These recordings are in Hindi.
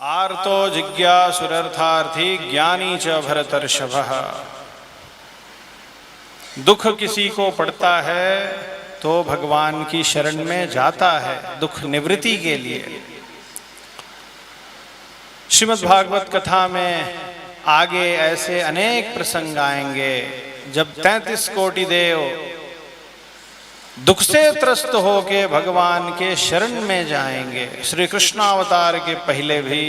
आर्तो जिज्ञासुरर्थार्थी ज्ञानी च भरतर्षभः। दुख किसी को पड़ता है तो भगवान की शरण में जाता है दुख निवृत्ति के लिए। श्रीमद् भागवत कथा में आगे ऐसे अनेक प्रसंग आएंगे जब 33 कोटि देव दुख से त्रस्त होके भगवान के शरण में जाएंगे। श्री कृष्ण अवतार के पहले भी,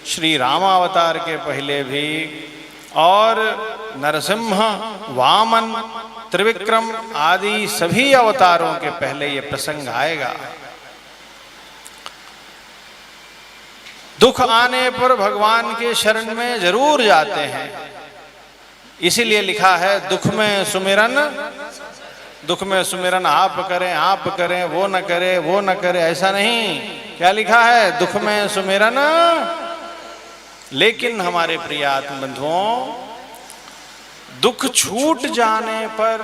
श्री रामावतार के पहले भी, और नरसिंह, वामन, त्रिविक्रम आदि सभी अवतारों के पहले ये प्रसंग आएगा। दुख आने पर भगवान के शरण में जरूर जाते हैं। इसीलिए लिखा है दुख में सुमिरन आप करें, वो न करे, ऐसा नहीं। क्या लिखा है? दुख में सुमिरन। लेकिन हमारे प्रिय आत्म बंधुओं, दुख छूट जाने पर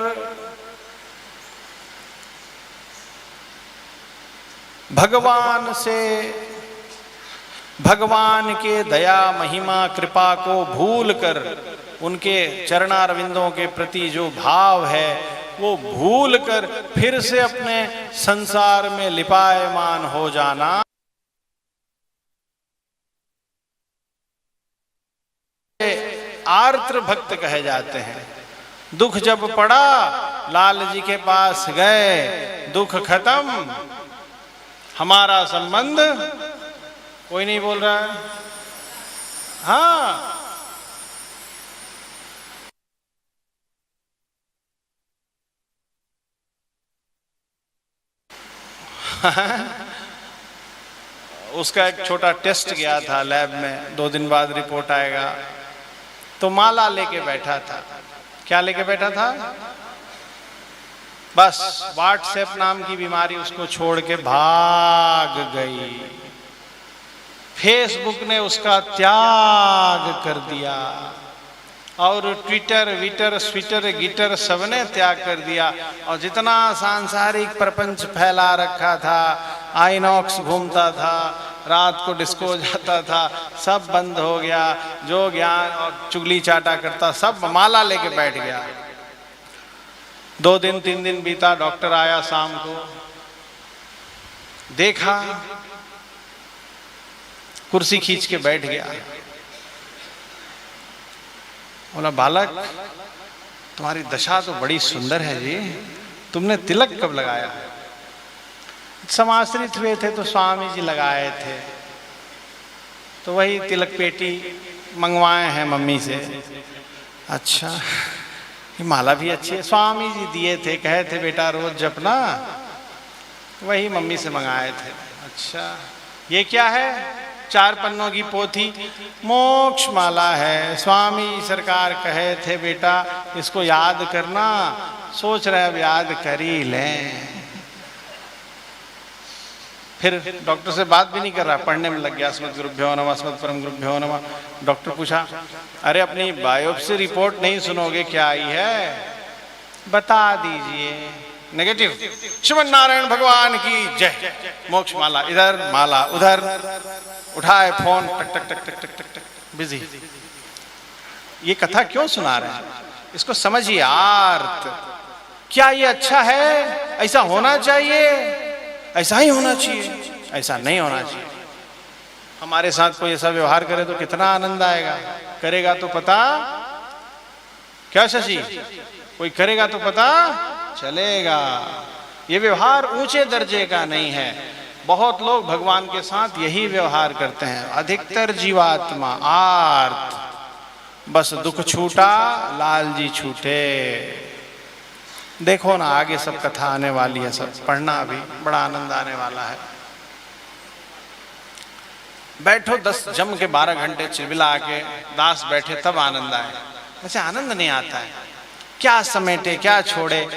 भगवान के दया महिमा कृपा को भूलकर उनके चरणारविंदों के प्रति जो भाव है वो भूलकर फिर से अपने संसार में लिपायमान हो जाना, आर्द्र भक्त कहे जाते हैं। दुख जब पड़ा लाल जी के पास गए, दुख खत्म, हमारा संबंध। कोई नहीं बोल रहा है? हाँ, उसका एक छोटा टेस्ट गया था लैब में, 2 दिन बाद रिपोर्ट आएगा। तो माला लेके बैठा था। क्या लेके बैठा था? बस व्हाट्सएप नाम की बीमारी उसको छोड़ के भाग गई। फेसबुक ने उसका त्याग कर दिया और ट्विटर, विटर, स्विटर, गिटर सबने त्याग कर दिया। और जितना सांसारिक प्रपंच फैला रखा था, आइनॉक्स घूमता था, रात को डिस्को जाता था, सब बंद हो गया। जो ज्ञान और चुगली चाटा करता सब माला लेके बैठ गया। 2 दिन 3 दिन बीता, डॉक्टर आया शाम को, देखा, कुर्सी खींच के बैठ गया। बोला, बालक तुम्हारी दशा तो बड़ी सुंदर है जी, तुमने तिलक कब लगाया? समाश्रित हुए थे तो स्वामी जी लगाए थे, तो वही तिलक पेटी मंगवाए हैं मम्मी से। अच्छा, ये माला भी अच्छी है, स्वामी जी दिए थे, कहे थे बेटा रोज जपना, वही मम्मी से मंगाए थे। अच्छा, ये क्या है? 4 पन्नों की पोथी, मोक्ष माला है। स्वामी सरकार कहे थे बेटा इसको याद करना, सोच रहे अब याद कर ही लें। फिर डॉक्टर से बात भी नहीं कर रहा, पढ़ने में लग गया। अस्मत् गुरुभ्यो नमः, अस्मत् परम गुरुभ्यो नमः। डॉक्टर पूछा, अरे अपनी बायोप्सी रिपोर्ट नहीं सुनोगे क्या आई है? बता दीजिए। नेगेटिव। श्रीमन नारायण भगवान की जय। मोक्ष माला इधर, माला उधर, उठाए फोन, टक टक टक टक टक टक टक, बिजी। ये कथा क्यों सुना रहे हैं? इसको समझिए। आर्त, क्या ये अच्छा है? ऐसा होना चाहिए, ऐसा ही होना चाहिए, ऐसा नहीं होना चाहिए। हमारे साथ कोई ऐसा व्यवहार करे तो कितना आनंद आएगा। करेगा तो पता, क्या शशि? कोई करेगा तो पता चलेगा। ये व्यवहार ऊंचे दर्जे का नहीं है। बहुत लोग भगवान के साथ यही व्यवहार करते हैं। अधिकतर जीवात्मा आर्त, बस दुख छूटा लाल जी छूटे। देखो ना, आगे सब कथा आने वाली है, सब पढ़ना, अभी बड़ा आनंद आने वाला है। बैठो 10 जम के 12 घंटे चिलबिला के दास बैठे तब आनंद आए, वैसे आनंद नहीं आता है। क्या समेटे क्या छोड़े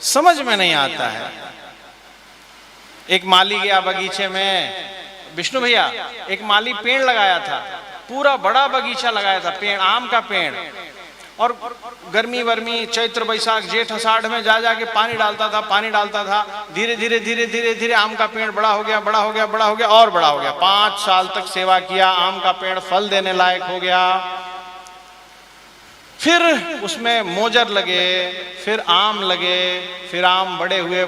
समझ में नहीं आता है। एक माली गया बगीचे में, विष्णु भैया, एक माली पेड़ लगाया था, पूरा बड़ा बगीचा लगाया था, पेड़, आम का पेड़। और गर्मी वर्मी चैत्र बैसाख जेठ आषाढ़ में जा जाके पानी डालता था। धीरे धीरे धीरे धीरे धीरे आम का पेड़ बड़ा हो गया और बड़ा हो गया। 5 साल तक सेवा किया, आम का पेड़ फल देने लायक हो गया। फिर उसमें मोजर लगे, फिर आम लगे, फिर आम बड़े हुए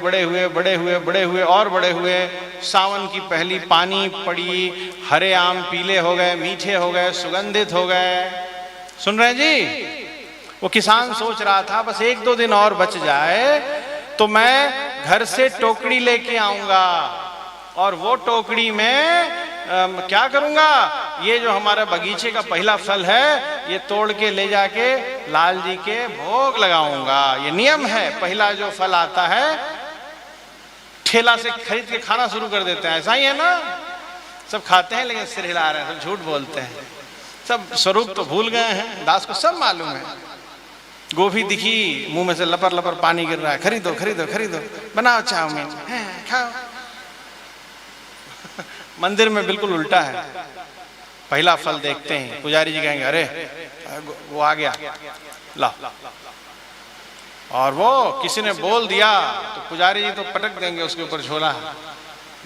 और बड़े हुए। सावन की पहली पानी पड़ी, हरे आम पीले हो गए, मीठे हो गए, सुगंधित हो गए। सुन रहे हैं जी? वो किसान सोच रहा था बस 1-2 दिन और बच जाए तो मैं घर से टोकरी लेके आऊंगा और वो टोकरी में क्या करूंगा, ये जो हमारा बगीचे का पहला फल है ये तोड़ के ले जाके लाल जी के भोग लगाऊंगा। ये नियम है, पहला जो फल आता है ठेला से खरीद के खाना शुरू कर देते हैं। ऐसा ही है ना? सब खाते हैं लेकिन सिर हिला रहे हैं, सब झूठ बोलते हैं, सब स्वरूप तो भूल गए हैं। दास को सब मालूम है। गोभी दिखी, मुंह में से लपर लपर पानी गिर रहा है, खरीदो खरीदो खरीदो, बनाओ चाउमीन, खाओ। मंदिर में बिल्कुल उल्टा है। पहला फल देखते हैं, पुजारी जी कहेंगे अरे वो आ गया, ला। और वो किसी ने बोल दिया तो पुजारी जी तो पटक देंगे उसके ऊपर झोला,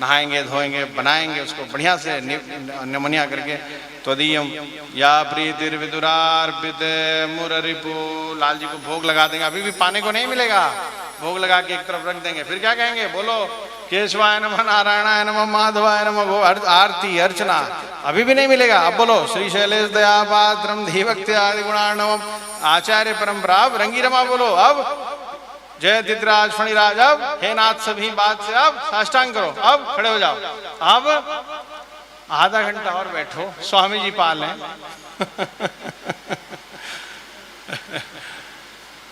नहाएंगे धोएंगे बनाएंगे उसको बढ़िया से नमनिया करके। त्वदीयम या प्रीतिर्विदुरार्पित मुररिपु, लाल जी को भोग लगा देंगे। अभी भी पाने को नहीं मिलेगा, भोग लगा के एक तरफ रख देंगे। फिर क्या कहेंगे, बोलो केशवाय नमः, नारायणाय नमः, माधवाय नमः, आरती अर्चना। अभी भी नहीं मिलेगा। अब बोलो श्री शैलेश दया पात्रम धीभक्ति आदि गुणार्णवम आचार्य परंपरा रंगी रमा। बोलो अब जय दिद्राज फणिराज, अब हे नाथ सभी बात से अब साष्टांग करो, अब खड़े हो जाओ। अब आधा घंटा और बैठो, स्वामी जी पाल हैं।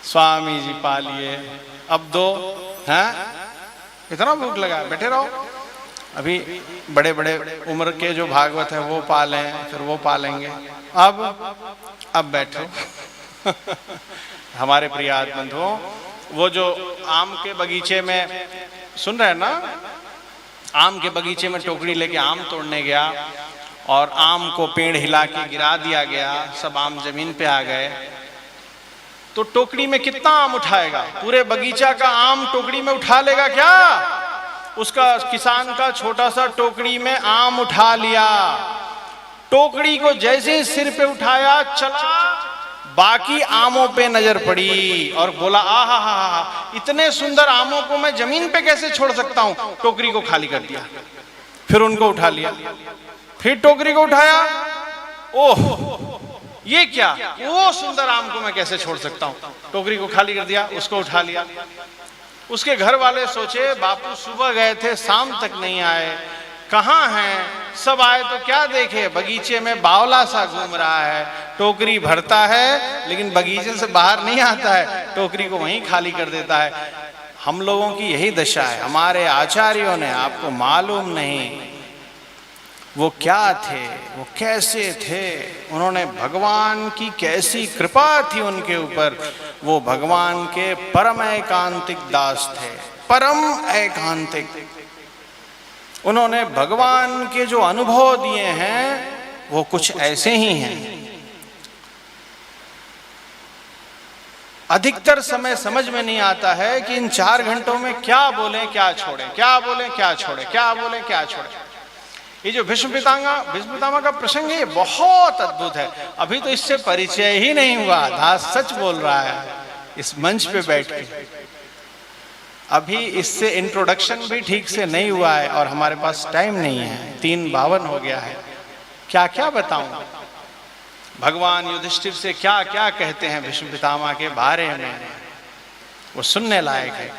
स्वामी जी पालिए, अब दो हैं, इतना भूख लगा, बैठे रहो। अभी बड़े बड़े उम्र के जो भागवत है वो पालें, फिर वो पालेंगे। अब बैठो। हमारे प्रिय बंधुओं, वो जो आम के बगीचे में, सुन रहे हैं ना, आम के बगीचे में टोकरी लेके आम तोड़ने गया और आम को पेड़ हिला के गिरा दिया गया, सब आम जमीन पे आ गए। तो टोकरी में कितना आम उठाएगा? पूरे बगीचा का आम टोकरी में उठा लेगा क्या? उसका किसान का छोटा सा टोकरी में आम उठा लिया। टोकरी को जैसे ही सिर पे उठाया चला, बाकी आमों पे नजर पड़ी और बोला आहा हा, इतने सुंदर आमों को मैं जमीन पे कैसे छोड़ सकता हूं? टोकरी को खाली कर दिया, फिर उनको उठा लिया, फिर टोकरी को उठाया, ओह ये क्या, वो सुंदर आम को मैं कैसे छोड़ सकता हूं? टोकरी को खाली कर दिया, उसको उठा लिया। उसके घर वाले सोचे बापू सुबह गए थे, शाम तक नहीं आए, कहाँ हैं? सब आए तो क्या देखे, बगीचे में बावला सा घूम रहा है, टोकरी भरता है लेकिन बगीचे से बाहर नहीं आता है, टोकरी को वहीं खाली कर देता है। हम लोगों की यही दशा है। हमारे आचार्यों ने, आपको मालूम नहीं वो क्या थे, वो कैसे थे, उन्होंने भगवान की कैसी कृपा थी उनके ऊपर। वो भगवान के परम एकांतिक दास थे, परम एकांतिक। उन्होंने भगवान के जो अनुभव दिए हैं वो कुछ ऐसे ही हैं। अधिकतर समय समझ में नहीं आता है कि इन 4 घंटों में क्या बोलें क्या छोड़ें, क्या बोलें क्या छोड़ें, क्या बोलें क्या छोड़ें। ये जो भीष्म पितामह का प्रसंग है, ये बहुत अद्भुत है। अभी तो इससे परिचय ही नहीं हुआ। दास सच बोल रहा है इस मंच पे बैठ के, अभी इससे इंट्रोडक्शन भी ठीक से नहीं हुआ है और हमारे पास टाइम नहीं है। 3:52 हो गया है, क्या क्या बताऊं। भगवान युधिष्ठिर से क्या क्या कहते हैं भीष्म पितामह के बारे में, वो सुनने लायक है।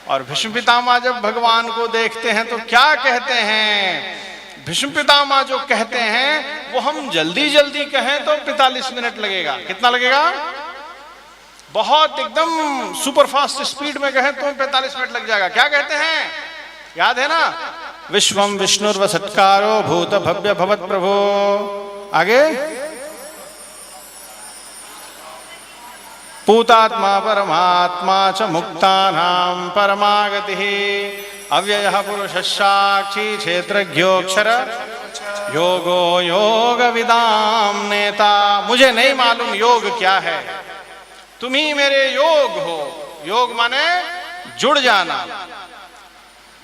और भीष्म पितामह जब भगवान को देखते हैं तो क्या कहते हैं। भीष्म पितामह जो कहते हैं वो हम जल्दी जल्दी कहें तो 45 मिनट लगेगा। कितना लगेगा? बहुत एकदम सुपर फास्ट स्पीड में कहें तो 45 मिनट लग जाएगा। क्या कहते हैं, याद है ना? विश्वम विष्णुर्वसत्कारो भूत भव्य भवत प्रभो। आगे पूतात्मा परमात्मा च मुक्तानां परमागतिः अव्ययः पुरुषः साक्षी क्षेत्रज्ञोऽक्षर योगो योग विदाम नेता। मुझे नहीं मालूम योग क्या है, तुम ही मेरे योग हो। योग माने जुड़ जाना,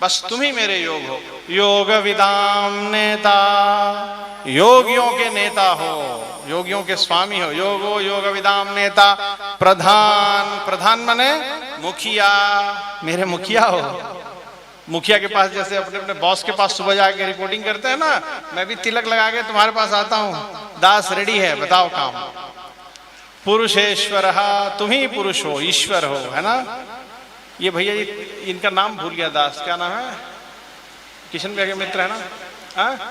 बस तुम ही मेरे योग हो। योग विदाम नेता, योगियों के नेता हो, योगियों के स्वामी हो। योगो योग विदाम नेता प्रधान, प्रधान माने मुखिया, मेरे मुखिया हो। मुखिया के पास जैसे अपने अपने बॉस के पास सुबह जाके रिपोर्टिंग करते हैं ना, मैं भी तिलक लगा के तुम्हारे पास आता हूं, दास रेडी है, बताओ काम। पुरुषेश्वर, तुम ही पुरुष हो, ईश्वर हो, है ना। ये भैया इनका नाम भूल गया, दास क्या नाम है, किशन भैया के मित्र है ना,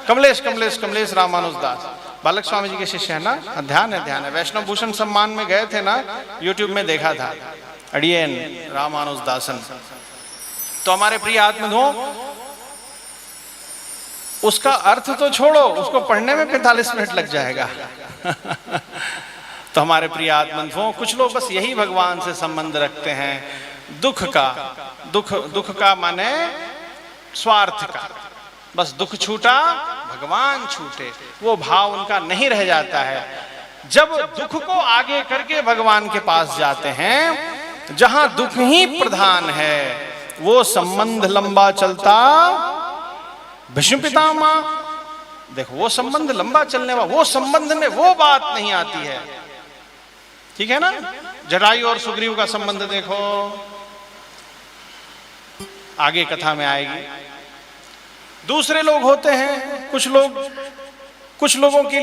कमलेश, कमलेश, कमलेश रामानुज दास, बालक स्वामी जी के शिष्य है ना। ध्यान है, ध्यान है। वैष्णव भूषण सम्मान में गए थे ना, यूट्यूब में देखा था, अडियन रामानुज दासन। तो हमारे प्रिय आत्मधुओं, उसका अर्थ तो छोड़ो, उसको पढ़ने में 45 मिनट लग जाएगा। तो हमारे प्रिय आत्मधुओं, कुछ लोग बस यही भगवान से संबंध रखते हैं, दुख का। दुख का माने स्वार्थ का, बस दुख छूटा भगवान छूटे, वो भाव उनका नहीं रह जाता है। जब दुख को आगे करके भगवान के पास जाते हैं, जहां दुख ही प्रधान है, वो संबंध लंबा चलता। भीष्म पितामह देखो, वो संबंध लंबा चलने वाला, वो संबंध में वो बात नहीं आती है, ठीक है ना। जटायु और सुग्रीव का संबंध देखो, आगे कथा में आएगी। दूसरे लोग होते हैं, कुछ लोगों के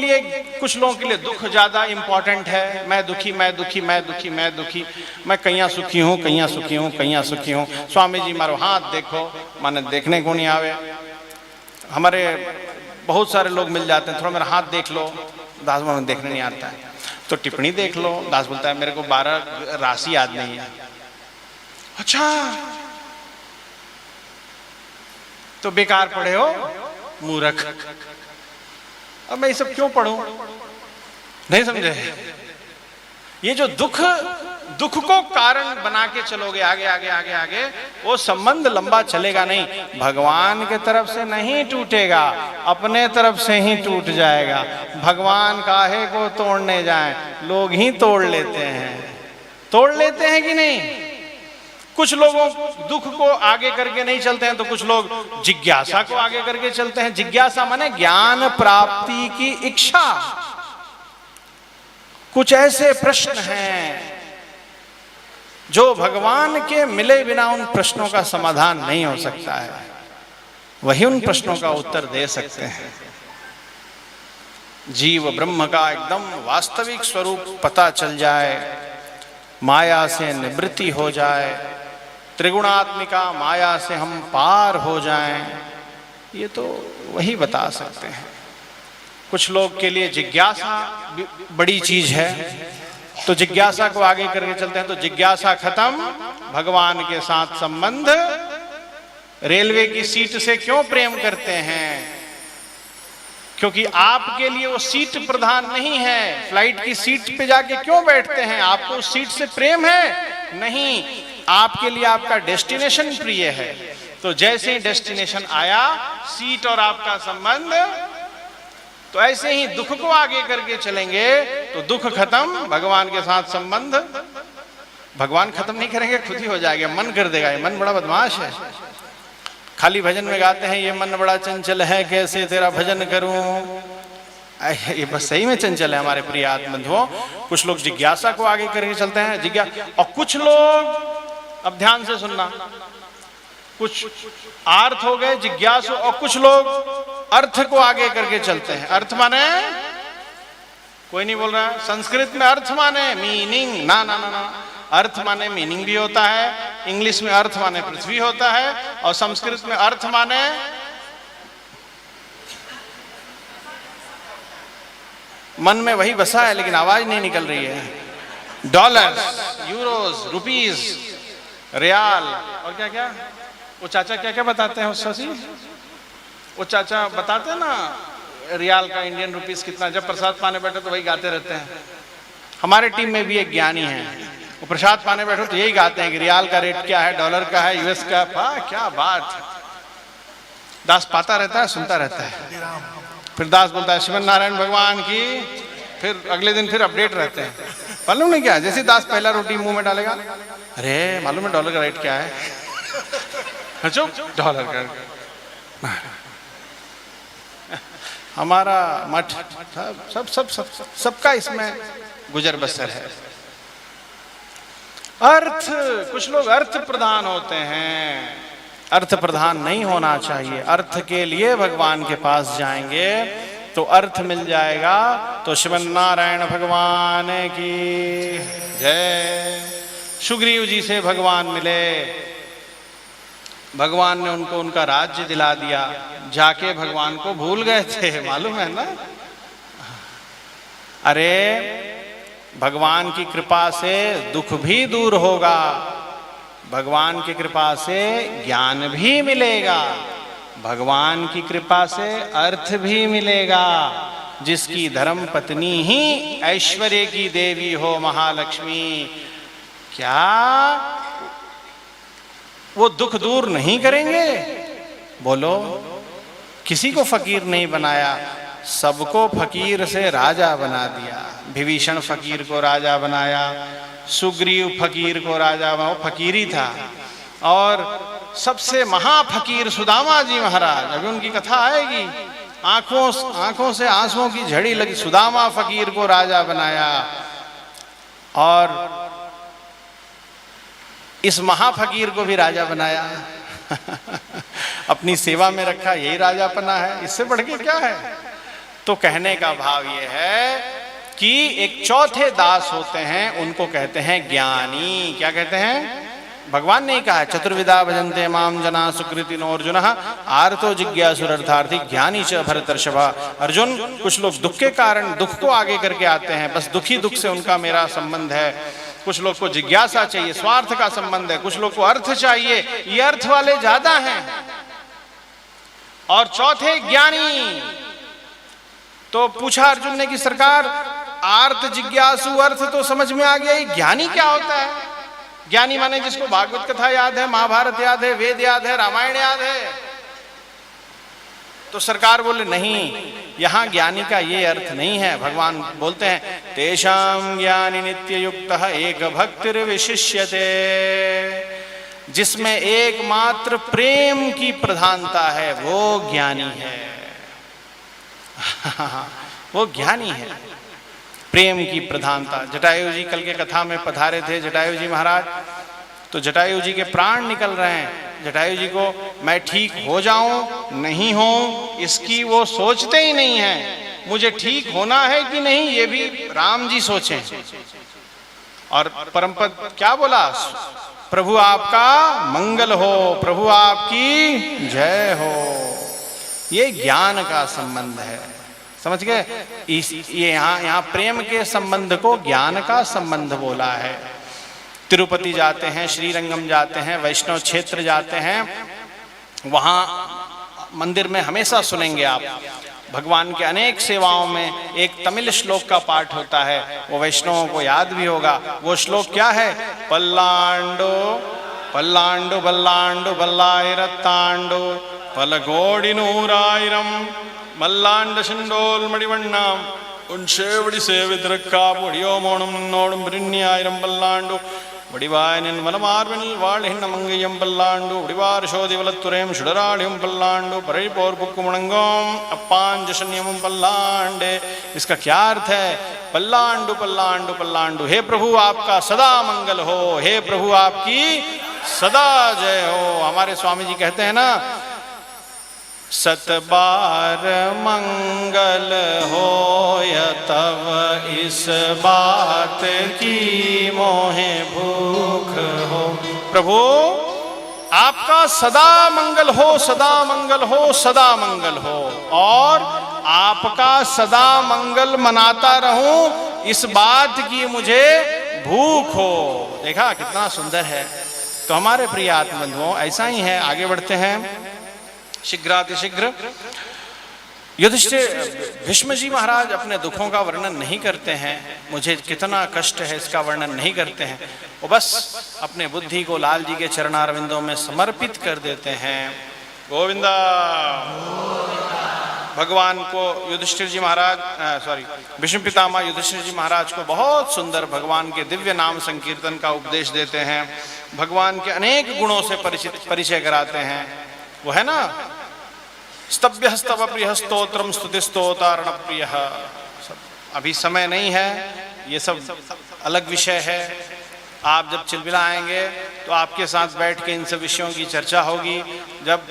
लिए दुख ज्यादा इंपॉर्टेंट है। मैं दुखी, मैं दुखी, मैं दुखी, मैं दुखी, मैं कहीं सुखी हूं, कहीं सुखी हूं, कहीं सुखी हूं। स्वामी जी मारो हाथ देखो, माने देखने को नहीं आवे। हमारे बहुत सारे लोग मिल जाते हैं, थोड़ा मेरा हाथ देख लो, दास में देखने नहीं आता है, तो टिप्पणी देख लो। दास बोलता है मेरे को 12 राशि याद नहीं है। अच्छा, तो बेकार पढ़े हो मूर्ख। अब मैं ये सब क्यों पढ़ूं, नहीं समझे। ये जो दुख को कारण बना के चलोगे आगे आगे आगे आगे, वो संबंध लंबा चलेगा नहीं, भगवान के तरफ से नहीं टूटेगा, अपने तरफ से ही टूट जाएगा। भगवान काहे को तोड़ने जाएं, लोग ही तोड़ लेते हैं कि नहीं। कुछ लोगों दुख को आगे करके नहीं चलते हैं, तो कुछ लोग जिज्ञासा को आगे करके चलते हैं। जिज्ञासा माने ज्ञान प्राप्ति की इच्छा। कुछ ऐसे प्रश्न हैं जो भगवान के मिले बिना उन प्रश्नों का समाधान नहीं हो सकता है, वही उन प्रश्नों का उत्तर दे सकते हैं। जीव ब्रह्म का एकदम वास्तविक स्वरूप पता चल जाए, माया से निवृत्ति हो जाए, त्रिगुणात्मिका माया से हम पार हो जाएं, ये तो वही बता सकते हैं। कुछ लोग के लिए जिज्ञासा बड़ी चीज है, तो जिज्ञासा को आगे करके चलते हैं, तो जिज्ञासा खत्म, भगवान के साथ संबंध। रेलवे की सीट से क्यों प्रेम करते हैं, क्योंकि आपके लिए वो सीट प्रधान नहीं है। फ्लाइट की सीट पे जाके क्यों बैठते हैं, आपको उस सीट से प्रेम है नहीं, आपके लिए आपका डेस्टिनेशन प्रिय है। तो जैसे ही डेस्टिनेशन आया, सीट और आपका संबंध, तो ऐसे ही दुख को आगे करके चलेंगे तो दुख खत्म, भगवान के साथ संबंध। भगवान खत्म नहीं करेंगे, खुद ही हो जाएगा, मन कर देगा। ये मन बड़ा बदमाश है। खाली भजन में गाते हैं, ये मन बड़ा चंचल है, कैसे तेरा भजन करूं। ये बस सही में चंचल है हमारे प्रिय आत्मबंधुओं। कुछ लोग जिज्ञासा को आगे करके चलते हैं, और कुछ लोग, अब ध्यान से सुनना, कुछ आर्थ हो गए जिज्ञासु, और कुछ लोग अर्थ को आगे करके चलते हैं। अर्थ माने, कोई नहीं बोल रहा है, संस्कृत में अर्थ माने मीनिंग, ना ना ना ना, अर्थ माने मीनिंग भी होता है। इंग्लिश में अर्थ माने पृथ्वी होता है, और संस्कृत में अर्थ माने मन में वही बसा है लेकिन आवाज नहीं निकल रही है। डॉलर्स, यूरोज, रुपीज, रियाल, और क्या क्या वो चाचा क्या क्या बताते हैं शशि, वो चाचा बताते हैं ना रियाल का इंडियन रुपीस कितना। जब प्रसाद पाने बैठे तो वही गाते रहते हैं। हमारे टीम में भी एक ज्ञानी है, वो प्रसाद पाने बैठो तो यही गाते हैं कि रियाल का रेट क्या है, डॉलर का है, यूएस का। क्या बात। दास पाता रहता है, सुनता रहता है। फिर दास बोलता है शिवन नारायण भगवान की, फिर अगले दिन फिर अपडेट रहते हैं। मालूम नहीं क्या, जैसे दास पहला रोटी मुंह में डालेगा, अरे मालूम है डॉलर का रेट क्या है? अच्छा डॉलर का, हमारा मठ सब सब सब सबका इसमें गुजर बसर है। अर्थ, कुछ लोग अर्थ प्रधान होते हैं, अर्थ प्रधान नहीं होना चाहिए। अर्थ के लिए भगवान के पास जाएंगे तो अर्थ मिल जाएगा। तो श्रीमन नारायण भगवान की जय। सुग्रीव जी से भगवान मिले, भगवान ने उनको उनका राज्य दिला दिया, जाके भगवान को भूल गए थे, मालूम है ना। अरे भगवान की कृपा से दुख भी दूर होगा, भगवान की कृपा से ज्ञान भी मिलेगा, भगवान की कृपा से अर्थ भी मिलेगा। जिसकी धर्म पत्नी ही ऐश्वर्य की देवी हो, महालक्ष्मी, क्या वो दुख दूर नहीं करेंगे? बोलो, किसी को फकीर नहीं बनाया, सबको फकीर से राजा बना दिया। विभीषण फकीर को राजा बनाया, सुग्रीव फकीर को राजा, वो फकीर ही था। और सबसे महाफकीर सुदामा जी महाराज, अभी उनकी कथा आएगी, आंखों से आंसुओं की झड़ी लगी, सुदामा फकीर को राजा बनाया। और इस महाफकीर को भी राजा बनाया अपनी सेवा में रखा, यही राजापना है, इससे बढ़ के क्या है? तो कहने का भाव ये है कि एक चौथे दास होते हैं, उनको कहते हैं ज्ञानी। क्या कहते हैं? भगवान ने कहा, चतुर्विधा भजन्ते माम जना सुकृतिनो अर्जुन आर्तो जिज्ञासुरर्थार्थी ज्ञानी च भरतर्षभा। अर्जुन, कुछ लोग दुख के कारण दुख को आगे करके आते हैं, बस दुखी दुख से उनका मेरा संबंध है। कुछ लोग को जिज्ञासा चाहिए, स्वार्थ का संबंध है। कुछ लोग को अर्थ चाहिए, ये अर्थ वाले ज्यादा हैं। और चौथे ज्ञानी। तो पूछा अर्जुन ने कि सरकार, आर्त जिज्ञासु अर्थ तो समझ में आ गया, ज्ञानी क्या होता है? ज्ञानी माने जिसको भागवत कथा याद है, महाभारत याद है, वेद याद है, रामायण याद है। तो सरकार बोले नहीं, यहां ज्ञानी का ये अर्थ नहीं है। भगवान बोलते हैं, तेषां ज्ञानी नित्य युक्तः एक भक्तिर विशिष्यते, जिसमें एकमात्र प्रेम की प्रधानता है वो ज्ञानी है। वो ज्ञानी है, प्रेम की प्रधानता। जटायु जी कल के कथा में पधारे थे, जटायु जी महाराज, तो जटायु जी के प्राण निकल रहे हैं। जटायु जी को मैं ठीक हो जाऊं नहीं हो इसकी वो सोचते ही नहीं है, मुझे ठीक होना है कि नहीं ये भी राम जी सोचें। और परमपद क्या बोला? प्रभु आपका मंगल हो, प्रभु आपकी जय हो। ये ज्ञान का संबंध है, समझ गए? ये यहाँ प्रेम के संबंध को ज्ञान का संबंध बोला है। तिरुपति जाते हैं, श्रीरंगम जाते हैं, वैष्णव क्षेत्र जाते हैं, वहाँ मंदिर में हमेशा सुनेंगे आप भगवान के अनेक सेवाओं में एक तमिल श्लोक का पाठ होता है, वो वैष्णवों को याद भी होगा। वो श्लोक क्या है? पल्लांडो पल्लांडो बल्लांडो बल्लायरत्तांडो पलगोडिनूरायरम मल्लांड शिंडोल मणिवण्णाम उन्शेवड़ी सेविद्रक्का मुड़ियो मोणम नोड़म ब्रिन्यायरम बल्लांडो वडिवायनिन वनमार्विनिल वाळिहिन्नमंगयम बल्लांडो वडिवारशोदि वलत्तुरेम शुडराळियम बल्लांडो परैपोर पुक्कुमणंगोम अप्पांजशन्यम बल्लांडे। इसका क्या अर्थ है? पल्लांडु पल्लांडु पल्लांडु, हे प्रभु आपका सदा मंगल हो, हे प्रभु आपकी सदा जय हो। हमारे स्वामी जी कहते हैं ना, सतबार मंगल होय तब इस बात की मोहे भूख हो। प्रभु आपका सदा मंगल हो, सदा मंगल हो, सदा मंगल हो, और आपका सदा मंगल मनाता रहूं इस बात की मुझे भूख हो। देखा कितना सुंदर है। तो हमारे प्रिय आत्मबंधुओं, ऐसा ही है। आगे बढ़ते हैं शीघ्रातिशीघ्र। युधिष्ठिर, भीष्म जी महाराज अपने दुखों का वर्णन नहीं करते हैं, मुझे कितना कष्ट है इसका वर्णन नहीं करते हैं। वो बस अपने बुद्धि को लाल जी के चरणारविंदों में समर्पित कर देते हैं। गोविंदा भगवान को युधिष्ठिर जी महाराज भीष्म पितामह युधिष्ठिर जी महाराज को बहुत सुंदर भगवान के दिव्य नाम संकीर्तन का उपदेश देते हैं, भगवान के अनेक गुणों से परिचय कराते हैं। वो है ना, स्तभ्य स्तव प्रिय स्तोत्रम स्तुति स्तोतारण प्रिय। अभी समय नहीं है, ये सब अलग विषय है। आप जब चिलबिला आएंगे तो आपके साथ बैठ के इन सब विषयों की चर्चा होगी। जब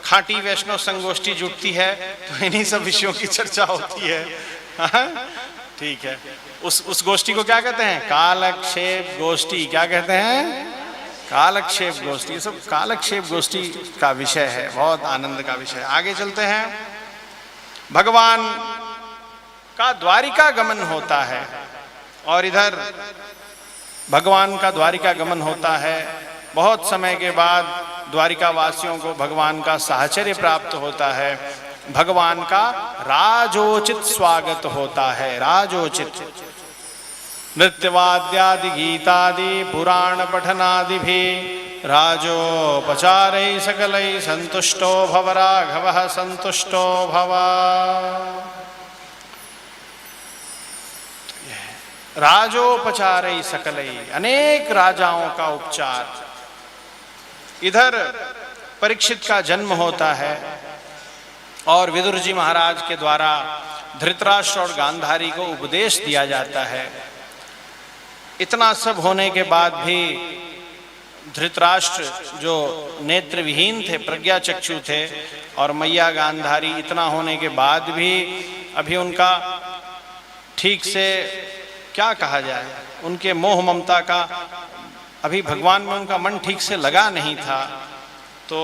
खाटी वैष्णव संगोष्ठी जुटती है तो इन्हीं सब विषयों की चर्चा होती है। ठीक है, उस गोष्ठी को क्या कहते हैं? कालक्षेप गोष्ठी। क्या कहते हैं? कालक्षेप गोष्ठी। ये सब कालक्षेप गोष्ठी का विषय है, बहुत आनंद का विषय। आगे चलते हैं। भगवान का द्वारिका गमन होता है और इधर भगवान का द्वारिका गमन होता है। बहुत समय के बाद द्वारिका वासियों को भगवान का साहचर्य प्राप्त होता है, भगवान का राजोचित स्वागत होता है। राजोचित नृत्यवाद्यादि गीतादि पुराण पठनादि भी राजोपचारै सकलै संतुष्टो भव राघवः संतुष्टो भव। राजोपचारै सकलै, अनेक राजाओं का उपचार। इधर परीक्षित का जन्म होता है और विदुर जी महाराज के द्वारा धृतराष्ट्र और गांधारी को उपदेश दिया जाता है। इतना सब होने के बाद भी धृतराष्ट्र जो नेत्र विहीन थे, प्रज्ञा चक्षु थे, और मैया गांधारी, इतना होने के बाद भी अभी उनका ठीक से क्या कहा जाए, उनके मोह ममता का अभी भगवान में उनका मन ठीक से लगा नहीं था। तो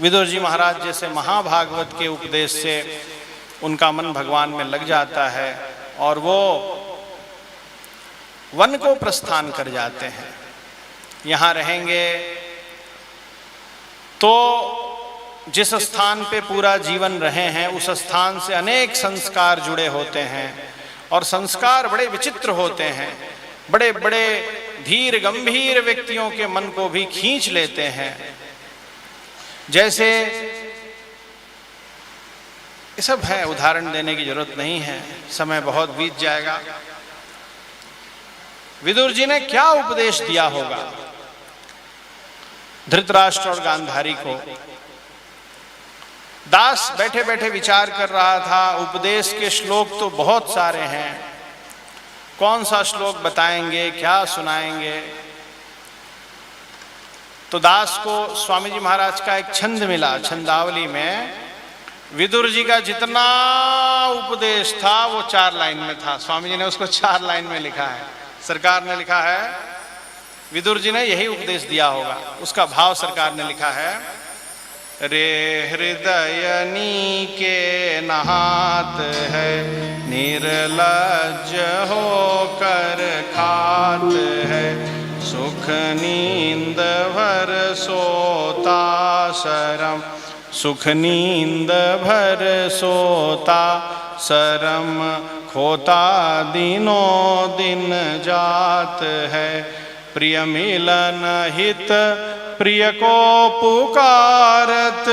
विदुर जी महाराज जैसे महाभागवत के उपदेश से उनका मन भगवान में लग जाता है और वो वन को प्रस्थान कर जाते हैं। यहाँ रहेंगे तो जिस स्थान पे पूरा जीवन रहे हैं उस स्थान से अनेक संस्कार जुड़े होते हैं और संस्कार बड़े विचित्र होते हैं, बड़े बड़े धीर गंभीर व्यक्तियों के मन को भी खींच लेते हैं। जैसे ये सब है, उदाहरण देने की जरूरत नहीं है, समय बहुत बीत जाएगा। विदुर जी ने क्या उपदेश दिया होगा धृतराष्ट्र और गांधारी को? दास बैठे बैठे विचार कर रहा था, उपदेश के श्लोक तो बहुत सारे हैं, कौन सा श्लोक बताएंगे, क्या सुनाएंगे? तो दास को स्वामी जी महाराज का एक छंद मिला, छंदावली में विदुर जी का जितना उपदेश था वो 4 लाइन में था। स्वामी जी ने उसको 4 लाइन में लिखा है, सरकार ने लिखा है विदुर जी ने यही उपदेश दिया होगा। उसका भाव सरकार ने लिखा है, रे हृदय नीके नहात है, निर्लज्ज होकर खात है, सुख नींद भर सोता शरम, सुख नींद भर सोता शरम, खोता दिनों दिन जात है, प्रिय मिलन हित प्रिय को पुकारत,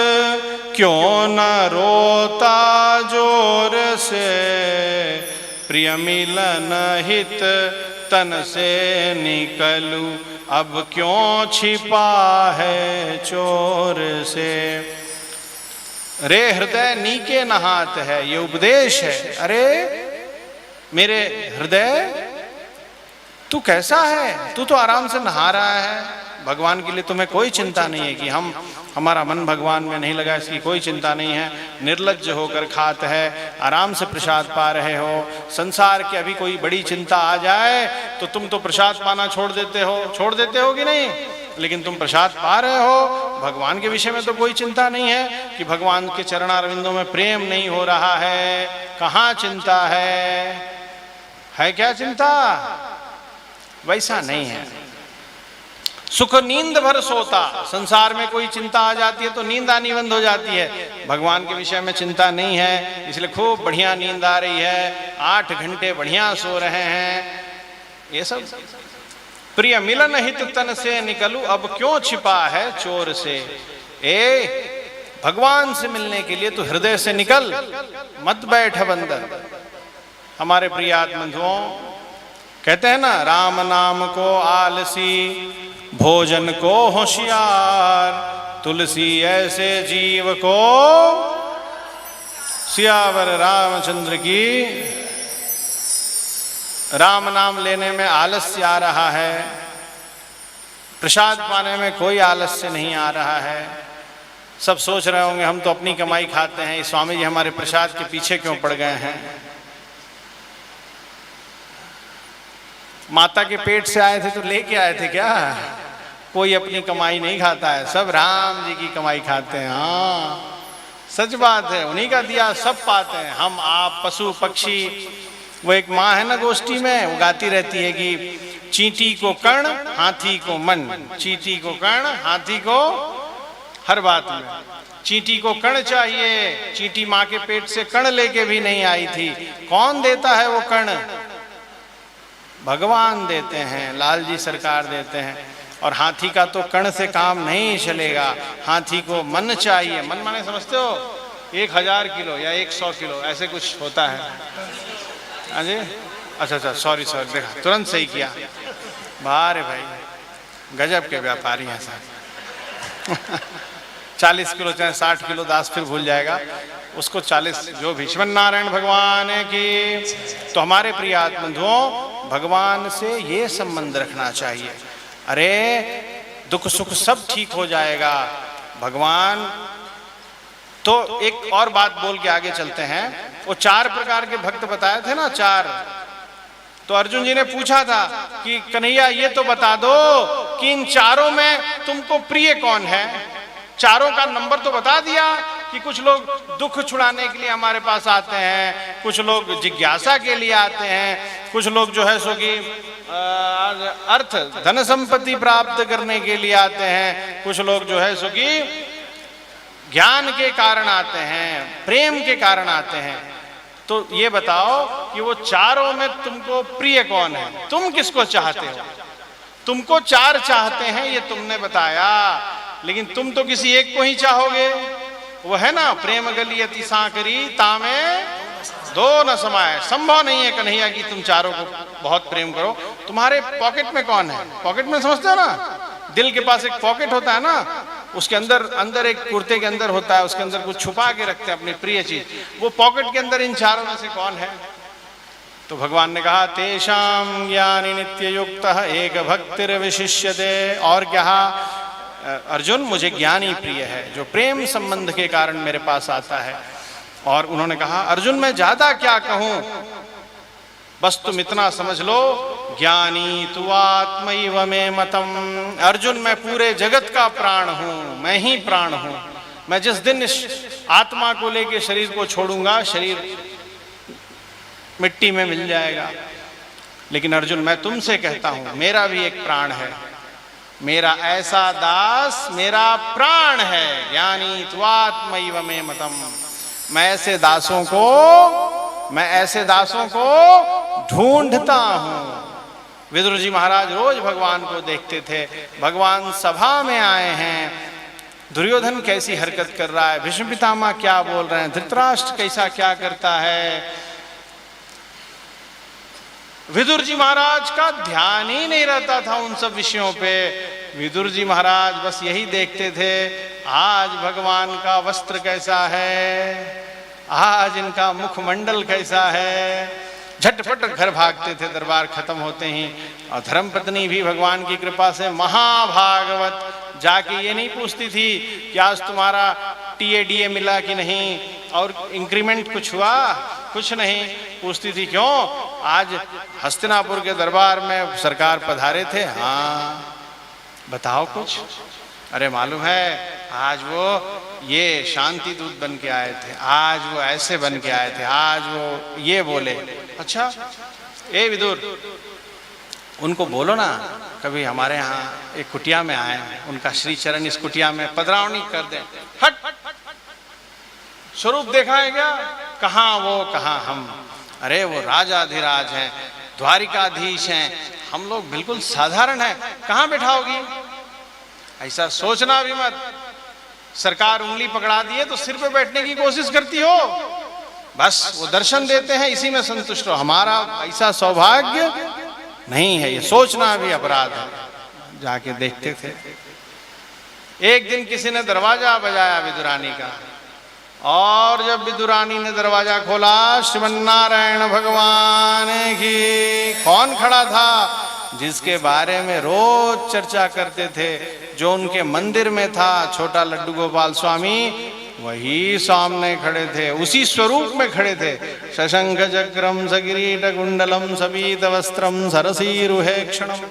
क्यों न रोता जोर से, प्रिय मिलन हित तन से निकलूं, अब क्यों छिपा है चोर से। रे हृदय नीके नहात है, ये उपदेश है। अरे मेरे हृदय तू कैसा है, तू तो आराम से नहा रहा है, भगवान के लिए तुम्हें कोई चिंता नहीं है कि हमारा मन भगवान में नहीं लगा, इसकी कोई चिंता नहीं है, निर्लज्ज होकर खात है, आराम से प्रसाद पा रहे हो। संसार की अभी कोई बड़ी चिंता आ जाए तो तुम तो प्रसाद पाना छोड़ देते हो कि नहीं, लेकिन तुम प्रसाद पा रहे हो। भगवान के विषय में तो कोई चिंता नहीं है कि भगवान के चरणारविंदों में प्रेम नहीं हो रहा है, कहाँ चिंता है क्या चिंता? वैसा नहीं है। सुख नींद भर सोता, संसार में कोई चिंता आ जाती है तो नींद आनी बंद हो जाती है, भगवान के विषय में चिंता नहीं है, इसलिए खूब बढ़िया नींद आ रही है, 8 घंटे बढ़िया सो रहे हैं। ये सब प्रिय मिलन हित तन से निकलूं, अब क्यों छिपा है चोर से। भगवान से मिलने के लिए तो हृदय से निकल, मत बैठ बंदर। हमारे प्रिय आत्मबंधुओं, कहते हैं ना, राम नाम को आलसी, भोजन को होशियार, तुलसी ऐसे जीव को। सियावर रामचंद्र की। राम नाम लेने में आलस्य आ रहा है, प्रसाद पाने में कोई आलस्य नहीं आ रहा है। सब सोच रहे होंगे हम तो अपनी कमाई खाते हैं, स्वामी जी हमारे प्रसाद के पीछे क्यों पड़ गए हैं। माता के पेट से आए थे तो लेके आए थे क्या? कोई अपनी कमाई नहीं खाता है, सब राम जी की कमाई खाते हैं। हाँ सच बात है, उन्हीं का दिया सब पाते हैं। हम आप पशु पक्षी, वो एक माँ है ना गोष्ठी में, वो गाती रहती है कि चींटी को कर्ण हाथी को मन, चींटी को कर्ण हाथी को, हर बात में चींटी को कर्ण चाहिए। चींटी माँ के पेट से कर्ण लेके भी नहीं आई थी। कौन देता है वो कर्ण? भगवान देते हैं, लाल जी सरकार देते हैं। और हाथी का तो कर्ण से काम नहीं चलेगा, हाथी को मन चाहिए। मन माने समझते हो? 1000 किलो या 100 किलो ऐसे कुछ होता है। अजय अच्छा सॉरी देखा, तुरंत सही किया। बारे भाई गजब के व्यापारी हैं साहब। 40 किलो चाहे 60 किलो दास फिर भूल जाएगा उसको, 40 जो भी। श्रीमन नारायण भगवान की। तो हमारे प्रिय आत्मबंधुओं, भगवान से ये संबंध रखना चाहिए। अरे दुख सुख सब ठीक हो जाएगा भगवान। तो एक और बात बोल के आगे चलते हैं। वो 4 प्रकार के भक्त बताए थे ना, 4। तो अर्जुन जी ने पूछा था कि कन्हैया ये तो बता दो कि इन 4 में तुमको प्रिय कौन है। 4 का नंबर तो बता दिया कि कुछ लोग दुख छुड़ाने के लिए हमारे पास आते हैं, कुछ लोग जिज्ञासा के लिए आते हैं, कुछ लोग जो है सो कि अर्थ धन संपत्ति प्राप्त करने के लिए आते हैं, कुछ लोग जो है सो कि ज्ञान के कारण आते हैं, प्रेम के कारण आते हैं। तो ये बताओ कि वो 4 में तुमको प्रिय कौन है? तुम किसको चाहते हो? तुमको 4 चाहते हैं ये तुमने बताया, लेकिन तुम तो किसी एक को ही चाहोगे। वो है ना, प्रेम गलियति सांकरी तामे 2 न समाये। संभव नहीं है कन्हैया कि तुम 4 को बहुत प्रेम करो। तुम्हारे पॉकेट में कौन है? पॉकेट में समझते हो ना, दिल के पास एक पॉकेट होता है ना, उसके अंदर एक कुर्ते के अंदर होता है, उसके अंदर कुछ छुपा के रखते हैं अपनी प्रिय चीज। वो पॉकेट के अंदर इन 4 में से कौन है? तो भगवान ने कहा तेषां ज्ञानी नित्य युक्तः एक भक्तिर विशिष्यते। और क्या? अर्जुन मुझे ज्ञानी प्रिय है, जो प्रेम संबंध के कारण मेरे पास आता है। और उन्होंने कहा अर्जुन मैं ज्यादा क्या कहूं, बस तुम इतना समझ लो, ज्ञानी तु आत्मैव मे मतम। अर्जुन मैं पूरे जगत का प्राण हूं, मैं ही प्राण हूं। मैं जिस दिन इस आत्मा को लेके शरीर को छोड़ूंगा, शरीर मिट्टी में मिल जाएगा। लेकिन अर्जुन मैं तुमसे कहता हूं, मेरा भी एक प्राण है, मेरा ऐसा दास मेरा प्राण है। ज्ञानी तु आत्मैव मे मतम। मैं ऐसे दासों को ढूंढता हूं। विदुर जी महाराज रोज भगवान को देखते थे। भगवान सभा में आए हैं, दुर्योधन कैसी हरकत कर रहा है, भीष्म पितामह क्या बोल रहे हैं, धृतराष्ट्र कैसा क्या करता है, विदुर जी महाराज का ध्यान ही नहीं रहता था उन सब विषयों पे। विदुर जी महाराज बस यही देखते थे, आज भगवान का वस्त्र कैसा है, आज इनका मुखमंडल कैसा है। झटपट घर भागते थे दरबार खत्म होते ही। और धर्मपत्नी भी भगवान की कृपा से महाभागवत, जाके ये नहीं पूछती थी कि आज तुम्हारा टीए मिला कि नहीं और इंक्रीमेंट कुछ हुआ, कुछ नहीं पूछती थी। क्यों? आज हस्तिनापुर के दरबार में सरकार पधारे थे, हाँ बताओ कुछ। अरे मालूम है आज वो ये शांति दूत बन के आए थे, आज वो ऐसे बन के आए थे, आज वो ये बोले। अच्छा ए विदुर, उनको बोलो ना कभी हमारे यहाँ एक कुटिया में आए, उनका श्री चरण इस कुटिया में पधरावनी कर दें। हट, स्वरूप देखा है क्या? कहाँ वो कहाँ हम। अरे वो राजाधिराज हैं, द्वारिकाधीश हैं, हम लोग बिल्कुल साधारण हैं, कहाँ बैठाओगी? ऐसा सोचना भी मत। सरकार उंगली पकड़ा दिए तो सिर पे बैठने की कोशिश करती हो, बस वो दर्शन देते हैं, इसी में संतुष्ट हो। हमारा ऐसा सौभाग्य नहीं है, ये सोचना भी अपराध है। जाके देखते थे। एक दिन किसी ने दरवाजा बजाया विदुरानी का, और जब विदुरानी ने दरवाजा खोला, श्रीमन्नारायण भगवान की, कौन खड़ा था? जिसके बारे में रोज चर्चा करते थे, जो उनके मंदिर में था, छोटा लड्डू गोपाल स्वामी, वही सामने खड़े थे, उसी स्वरूप में खड़े थे। शशंख चक्रम सकिरीट कुंडलम सबीत वस्त्रम सरसीरुहे क्षणम।